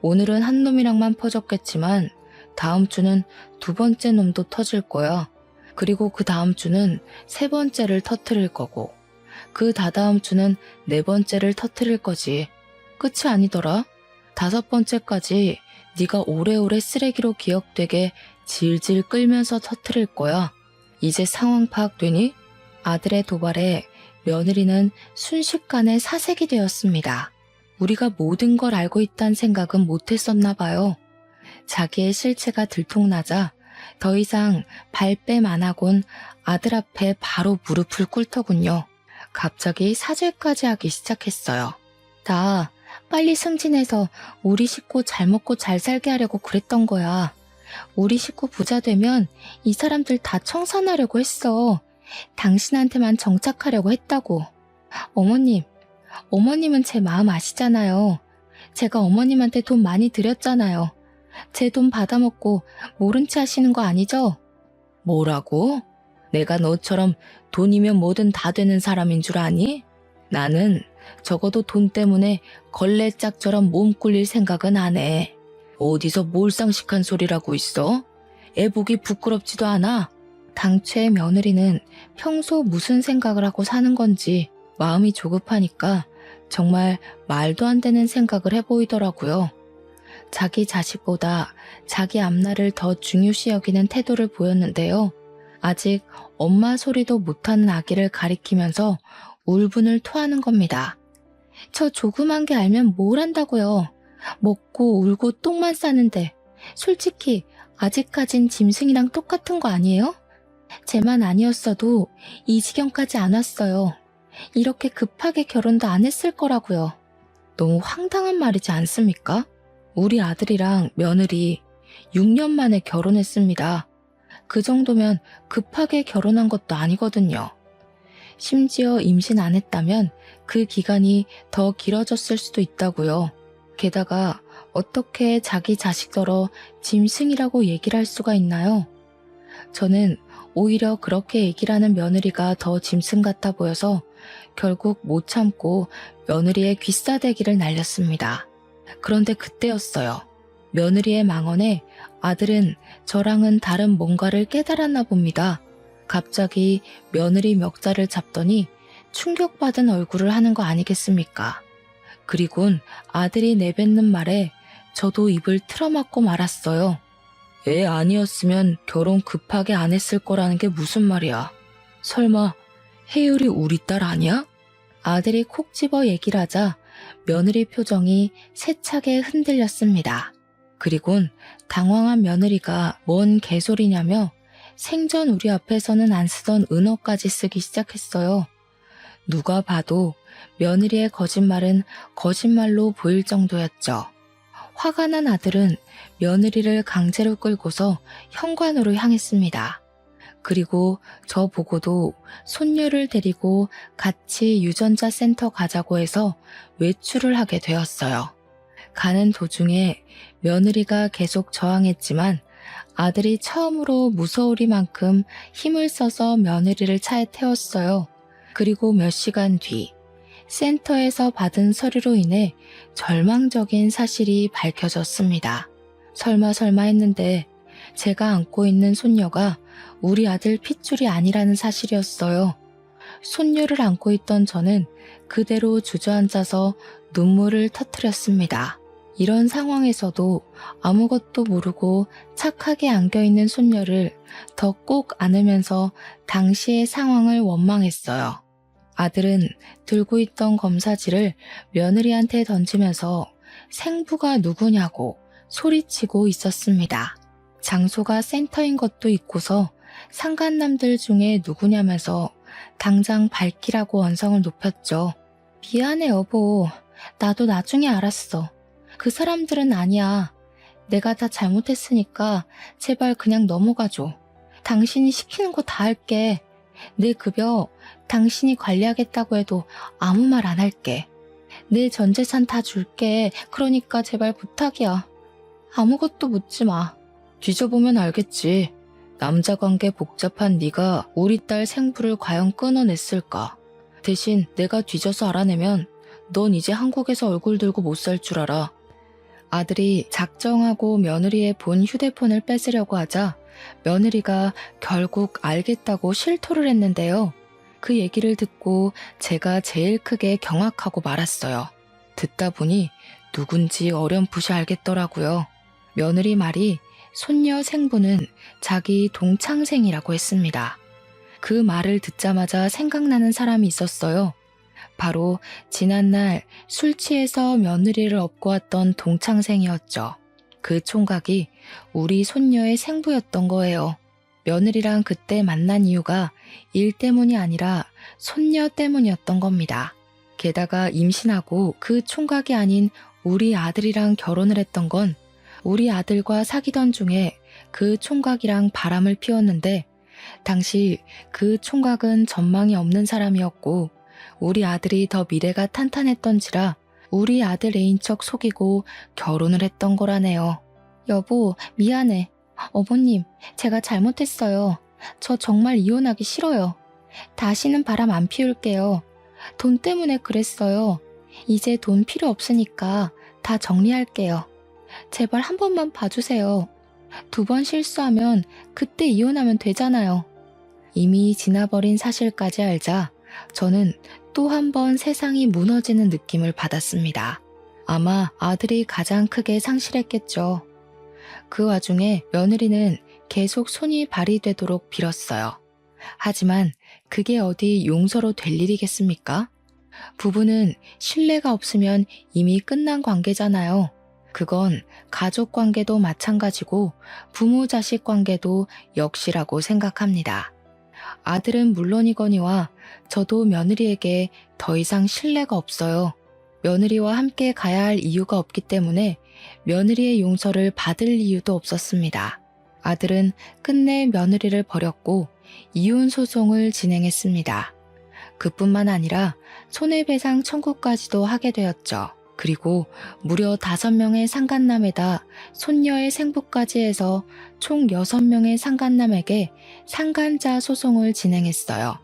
오늘은 한 놈이랑만 퍼졌겠지만 다음 주는 2번째 놈도 터질 거야. 그리고 그 다음 주는 3번째를 터뜨릴 거고 그 다다음 주는 4번째를 터뜨릴 거지. 끝이 아니더라. 5번째까지 네가 오래오래 쓰레기로 기억되게 질질 끌면서 터뜨릴 거야. 이제 상황 파악되니? 아들의 도발에 며느리는 순식간에 사색이 되었습니다. 우리가 모든 걸 알고 있다는 생각은 못했었나 봐요. 자기의 실체가 들통나자 더 이상 발뺌 안 하곤 아들 앞에 바로 무릎을 꿇더군요. 갑자기 사죄까지 하기 시작했어요. 나 빨리 승진해서 우리 식구 잘 먹고 잘 살게 하려고 그랬던 거야. 우리 식구 부자 되면 이 사람들 다 청산하려고 했어. 당신한테만 정착하려고 했다고. 어머님은 제 마음 아시잖아요. 제가 어머님한테 돈 많이 드렸잖아요. 제 돈 받아먹고 모른 체 하시는 거 아니죠? 뭐라고? 내가 너처럼 돈이면 뭐든 다 되는 사람인 줄 아니? 나는 적어도 돈 때문에 걸레짝처럼 몸 굴릴 생각은 안 해. 어디서 몰상식한 소리라고 있어? 애 보기 부끄럽지도 않아. 당최 며느리는 평소 무슨 생각을 하고 사는 건지 마음이 조급하니까 정말 말도 안 되는 생각을 해보이더라고요. 자기 자식보다 자기 앞날을 더 중요시 여기는 태도를 보였는데요. 아직 엄마 소리도 못하는 아기를 가리키면서 울분을 토하는 겁니다. 저 조그만 게 알면 뭘 안다고요. 먹고 울고 똥만 싸는데 솔직히 아직까진 짐승이랑 똑같은 거 아니에요? 쟤만 아니었어도 이 지경까지 안 왔어요. 이렇게 급하게 결혼도 안 했을 거라고요. 너무 황당한 말이지 않습니까? 우리 아들이랑 며느리 6년 만에 결혼했습니다. 그 정도면 급하게 결혼한 것도 아니거든요. 심지어 임신 안 했다면 그 기간이 더 길어졌을 수도 있다고요. 게다가 어떻게 자기 자식더러 짐승이라고 얘기를 할 수가 있나요? 저는 오히려 그렇게 얘기를 하는 며느리가 더 짐승 같아 보여서 결국 못 참고 며느리의 귀싸대기를 날렸습니다. 그런데 그때였어요. 며느리의 망언에 아들은 저랑은 다른 뭔가를 깨달았나 봅니다. 갑자기 며느리 멱살을 잡더니 충격받은 얼굴을 하는 거 아니겠습니까? 그리곤 아들이 내뱉는 말에 저도 입을 틀어막고 말았어요. 애 아니었으면 결혼 급하게 안 했을 거라는 게 무슨 말이야? 설마 혜율이 우리 딸 아니야? 아들이 콕 집어 얘기를 하자 며느리 표정이 세차게 흔들렸습니다. 그리곤 당황한 며느리가 뭔 개소리냐며 생전 우리 앞에서는 안 쓰던 은어까지 쓰기 시작했어요. 누가 봐도 며느리의 거짓말은 거짓말로 보일 정도였죠. 화가 난 아들은 며느리를 강제로 끌고서 현관으로 향했습니다. 그리고 저 보고도 손녀를 데리고 같이 유전자 센터 가자고 해서 외출을 하게 되었어요. 가는 도중에 며느리가 계속 저항했지만 아들이 처음으로 무서우리만큼 힘을 써서 며느리를 차에 태웠어요. 그리고 몇 시간 뒤 센터에서 받은 서류로 인해 절망적인 사실이 밝혀졌습니다. 설마 했는데 제가 안고 있는 손녀가 우리 아들 핏줄이 아니라는 사실이었어요. 손녀를 안고 있던 저는 그대로 주저앉아서 눈물을 터뜨렸습니다. 이런 상황에서도 아무것도 모르고 착하게 안겨있는 손녀를 더 꼭 안으면서 당시의 상황을 원망했어요. 아들은 들고 있던 검사지를 며느리한테 던지면서 생부가 누구냐고 소리치고 있었습니다. 장소가 센터인 것도 있고서 상간남들 중에 누구냐면서 당장 밝히라고 언성을 높였죠. 미안해 여보. 나도 나중에 알았어. 그 사람들은 아니야. 내가 다 잘못했으니까 제발 그냥 넘어가줘. 당신이 시키는 거 다 할게. 내 급여 당신이 관리하겠다고 해도 아무 말 안 할게. 내 전 재산 다 줄게. 그러니까 제발 부탁이야. 아무것도 묻지 마. 뒤져보면 알겠지. 남자 관계 복잡한 네가 우리 딸 생부를 과연 끊어냈을까? 대신 내가 뒤져서 알아내면 넌 이제 한국에서 얼굴 들고 못 살 줄 알아. 아들이 작정하고 며느리의 본 휴대폰을 뺏으려고 하자 며느리가 결국 알겠다고 실토를 했는데요. 그 얘기를 듣고 제가 제일 크게 경악하고 말았어요. 듣다 보니 누군지 어렴풋이 알겠더라고요. 며느리 말이 손녀 생부는 자기 동창생이라고 했습니다. 그 말을 듣자마자 생각나는 사람이 있었어요. 바로 지난날 술 취해서 며느리를 업고 왔던 동창생이었죠. 그 총각이 우리 손녀의 생부였던 거예요. 며느리랑 그때 만난 이유가 일 때문이 아니라 손녀 때문이었던 겁니다. 게다가 임신하고 그 총각이 아닌 우리 아들이랑 결혼을 했던 건 우리 아들과 사귀던 중에 그 총각이랑 바람을 피웠는데 당시 그 총각은 전망이 없는 사람이었고 우리 아들이 더 미래가 탄탄했던지라 우리 아들 애인 척 속이고 결혼을 했던 거라네요. 여보, 미안해. 어머님, 제가 잘못했어요. 저 정말 이혼하기 싫어요. 다시는 바람 안 피울게요. 돈 때문에 그랬어요. 이제 돈 필요 없으니까 다 정리할게요. 제발 한 번만 봐주세요. 2번 실수하면 그때 이혼하면 되잖아요. 이미 지나버린 사실까지 알자 저는 또 한 번 세상이 무너지는 느낌을 받았습니다. 아마 아들이 가장 크게 상실했겠죠. 그 와중에 며느리는 계속 손이 발휘되도록 빌었어요. 하지만 그게 어디 용서로 될 일이겠습니까? 부부는 신뢰가 없으면 이미 끝난 관계잖아요. 그건 가족 관계도 마찬가지고 부모 자식 관계도 역시라고 생각합니다. 아들은 물론이거니와 저도 며느리에게 더 이상 신뢰가 없어요. 며느리와 함께 가야 할 이유가 없기 때문에 며느리의 용서를 받을 이유도 없었습니다. 아들은 끝내 며느리를 버렸고 이혼 소송을 진행했습니다. 그뿐만 아니라 손해배상 청구까지도 하게 되었죠. 그리고 무려 5명의 상간남에다 손녀의 생부까지 해서 총 6명의 상간남에게 상간자 소송을 진행했어요.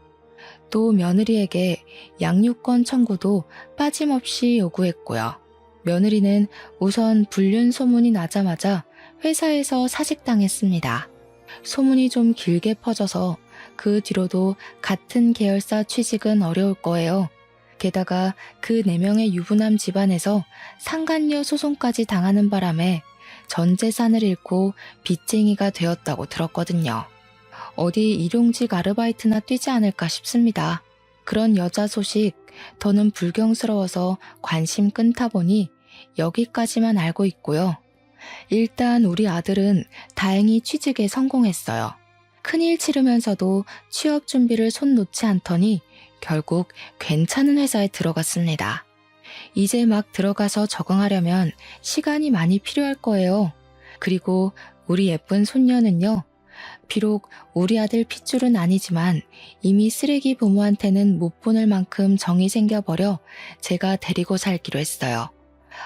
또 며느리에게 양육권 청구도 빠짐없이 요구했고요. 며느리는 우선 불륜 소문이 나자마자 회사에서 사직당했습니다. 소문이 좀 길게 퍼져서 그 뒤로도 같은 계열사 취직은 어려울 거예요. 게다가 그 4명의 유부남 집안에서 상간녀 소송까지 당하는 바람에 전 재산을 잃고 빚쟁이가 되었다고 들었거든요. 어디 일용직 아르바이트나 뛰지 않을까 싶습니다. 그런 여자 소식 더는 불경스러워서 관심 끊다 보니 여기까지만 알고 있고요. 일단 우리 아들은 다행히 취직에 성공했어요. 큰일 치르면서도 취업 준비를 손 놓지 않더니 결국 괜찮은 회사에 들어갔습니다. 이제 막 들어가서 적응하려면 시간이 많이 필요할 거예요. 그리고 우리 예쁜 손녀는요. 비록 우리 아들 핏줄은 아니지만 이미 쓰레기 부모한테는 못 보낼 만큼 정이 생겨버려 제가 데리고 살기로 했어요.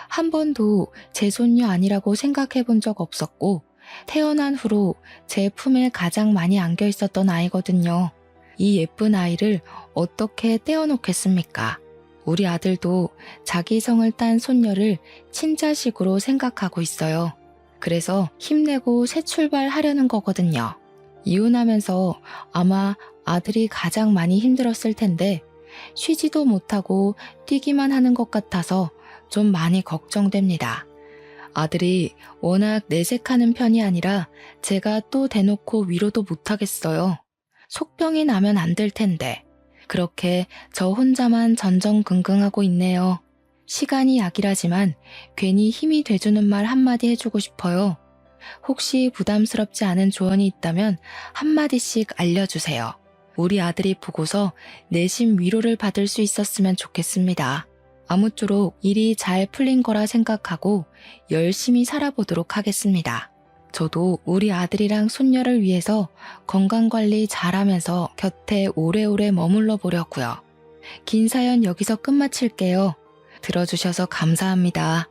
한 번도 제 손녀 아니라고 생각해 본 적 없었고 태어난 후로 제 품에 가장 많이 안겨 있었던 아이거든요. 이 예쁜 아이를 어떻게 떼어놓겠습니까? 우리 아들도 자기 성을 딴 손녀를 친자식으로 생각하고 있어요. 그래서 힘내고 새 출발하려는 거거든요. 이혼하면서 아마 아들이 가장 많이 힘들었을 텐데 쉬지도 못하고 뛰기만 하는 것 같아서 좀 많이 걱정됩니다. 아들이 워낙 내색하는 편이 아니라 제가 또 대놓고 위로도 못하겠어요. 속병이 나면 안 될 텐데 그렇게 저 혼자만 전전긍긍하고 있네요. 시간이 약이라지만 괜히 힘이 돼주는 말 한마디 해주고 싶어요. 혹시 부담스럽지 않은 조언이 있다면 한마디씩 알려주세요. 우리 아들이 보고서 내심 위로를 받을 수 있었으면 좋겠습니다. 아무쪼록 일이 잘 풀린 거라 생각하고 열심히 살아보도록 하겠습니다. 저도 우리 아들이랑 손녀를 위해서 건강관리 잘하면서 곁에 오래오래 머물러 보려고요. 긴 사연 여기서 끝마칠게요. 들어주셔서 감사합니다.